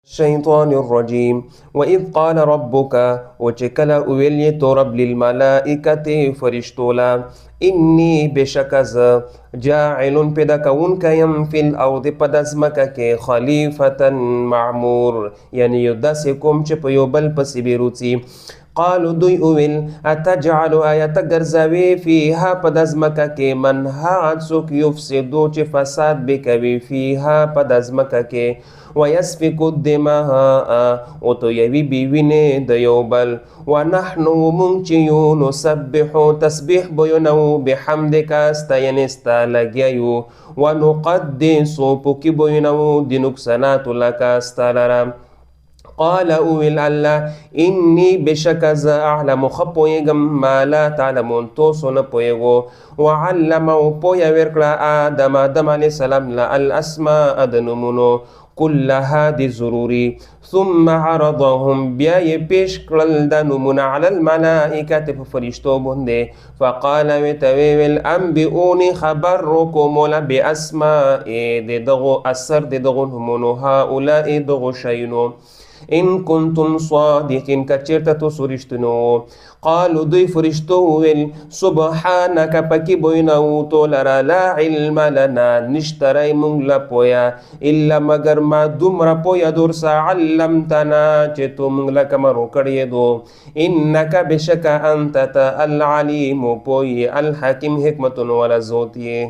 الشيطان الرجيم وإذ قال ربك وچکل اویلی تو رب للملائکة فرشتولا إني بشکز جاعل پیدا کون کیم فی الارض پدزمکه که خلیفتا معمور یعنی یو داسې کوم چې په یو بل پسې بیروڅي قالو دوی اویل اتجعل آیت ګرځوي فیها پدزمکه کې من هغه څوک یفسدو چې فساد به کوي فیها پدزمکه کې ويسفك الدماء او تو یوی بیوینه د یو بل ونحن منچیو نسبح تسبیح بیونو بحمدک استینستا لگیو ونقدس پوکی بیونو دی نقصانات لک استالرم قال اویل الله انی بشکز اعلم خپویگم ما لا تعلمون توسو نپویگو وعلمو پویا ورکلا آدم علیہ السلام الاسماء دنمونو كلها دي ضروري ثم عرضهم بیا پیش کړل د نمونه علی الملائکه په فرشتو باندې فقال وتویل انبئوني خبر کوم ولا باسماء دغه اثر دغه نمونه هؤلاء دغه شینو ان کنتم صادقین کچرته تو سرشتنو قالو دوی فرشتو ویل سبحانک پکی بوینو تو لرا لا علم لنا نشترای مونږ لا پویا الا مگر ما دومره پویا درسا علمتنا چې تو مونږ لا کمرو کړی دو انک بشک انت العلیم پوی الحکیم حکمت ولا زوتی